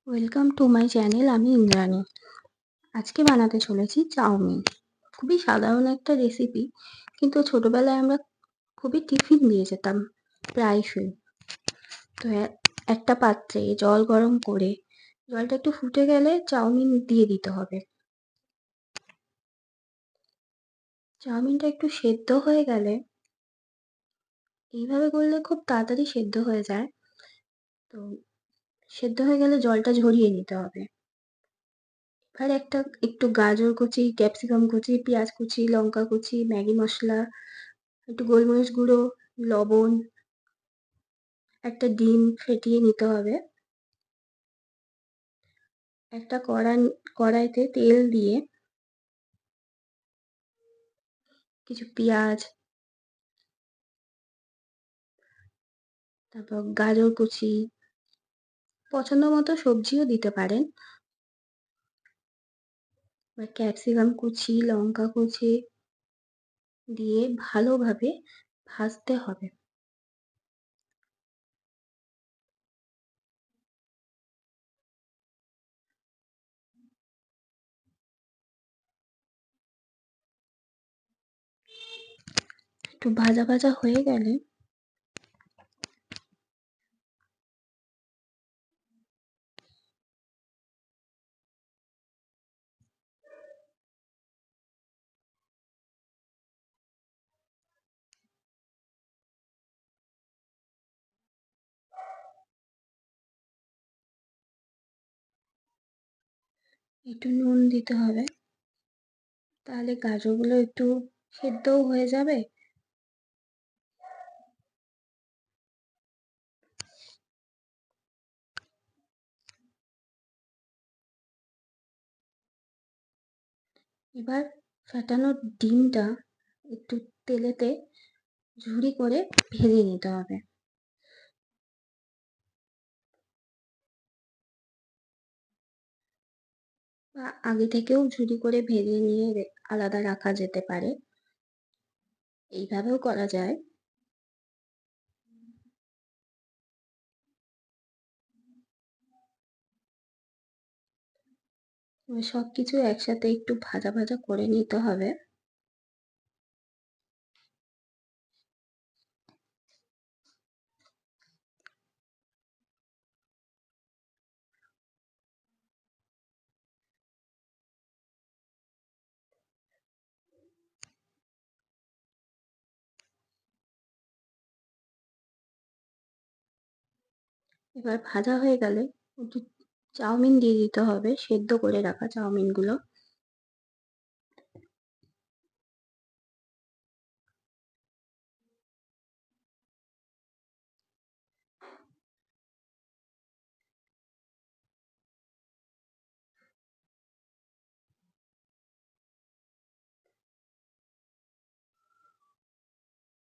Welcome to my channel. আমি ইন্দ্রাণী। আজকে বানাতে চলেছি চাউমিন। খুবই সাধারণ একটা রেসিপি, কিন্তু ছোটবেলায় আমরা খুবই টিফিন দিয়ে যেতাম প্রায়শই। তো একটা পাত্রে জল গরম করে জলটা একটু ফুটে গেলে চাউমিন দিয়ে দিতে হবে। চাউমিনটা একটু সেদ্ধ হয়ে গেলে, এইভাবে করলে খুব তাড়াতাড়ি সেদ্ধ হয়ে যায়। তো সেদ্ধ হয়ে গেলে জলটা ঝরিয়ে নিতে হবে। এবার একটু গাজর কুচি, ক্যাপসিকাম কুচি, পেঁয়াজ কুচি, লঙ্কা কুচি, ম্যাগি মশলা, একটু গোলমরিচ গুঁড়ো, লবণ, একটা ডিম ফেটিয়ে নিতে হবে। একটা কড়াইতে তেল দিয়ে কিছু পেঁয়াজ, তারপর গাজর কুচি, পছন্দ মতো সবজিও দিতে পারেন, বা ক্যাপসিকাম কুচি, লঙ্কা কুচি দিয়ে ভালোভাবে ভাজতে হবে। একটু ভাজা ভাজা হয়ে গেলে একটু নুন দিতে হবে, তাহলে গাজরগুলো একটু সেদ্ধও হয়ে যাবে। এবার ফেটানো ডিমটা একটু তেলেতে ঝুরি করে ভেজে নিতে হবে, বা আগে থেকেও ঝুরি করে ভেজে নিয়ে আলাদা রাখা যেতে পারে। এইভাবেও করা যায়। এবার সবকিছু একসাথে একটু ভাজা ভাজা করে নিতে হবে। এবার ভাজা হয়ে গেলে একটু চাউমিন দিয়ে দিতে হবে, সেদ্ধ করে রাখা চাউমিনগুলো।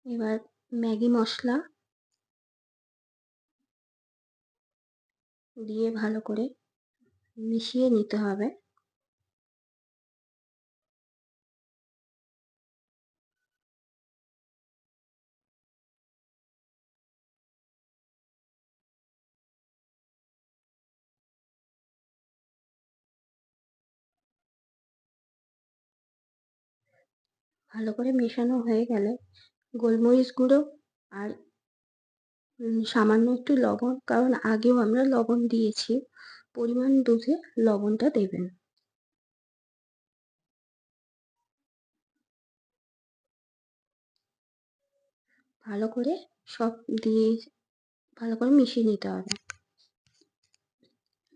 এবার ম্যাগি মশলা দিয়ে ভালো করে মিশিয়ে নিতে হবে। ভালো করে মেশানো হয়ে গেলে গোলমরিচ গুঁড়ো আর সামান্য একটু লবণ, কারণ আগেও আমরা লবণ দিয়েছি, পরিমাণ বুঝে লবণটা দেবেন। ভালো করে সব দিয়ে ভালো করে মিশিয়ে নিতে হবে।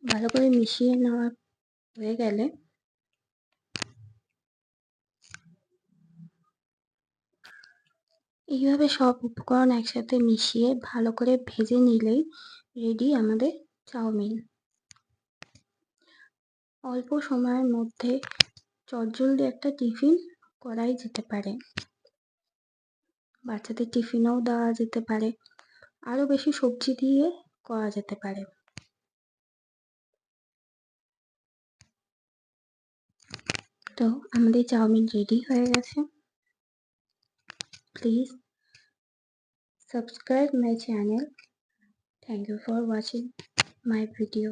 ভালো করে মিশিয়ে নেওয়া হয়ে গেলে এইভাবে সব উপকরণ একসাথে মিশিয়ে ভালো করে ভেজে নিলেই রেডি আমাদের চাউমিন। অল্প সময়ের মধ্যে চটজলদি একটা টিফিন করাই যেতে পারে। বাচ্চাদের টিফিনেও দেওয়া যেতে পারে, আরও বেশি সবজি দিয়ে করা যেতে পারে। তো আমাদের চাউমিন রেডি হয়ে গেছে। Please subscribe my channel. Thank you for watching my video.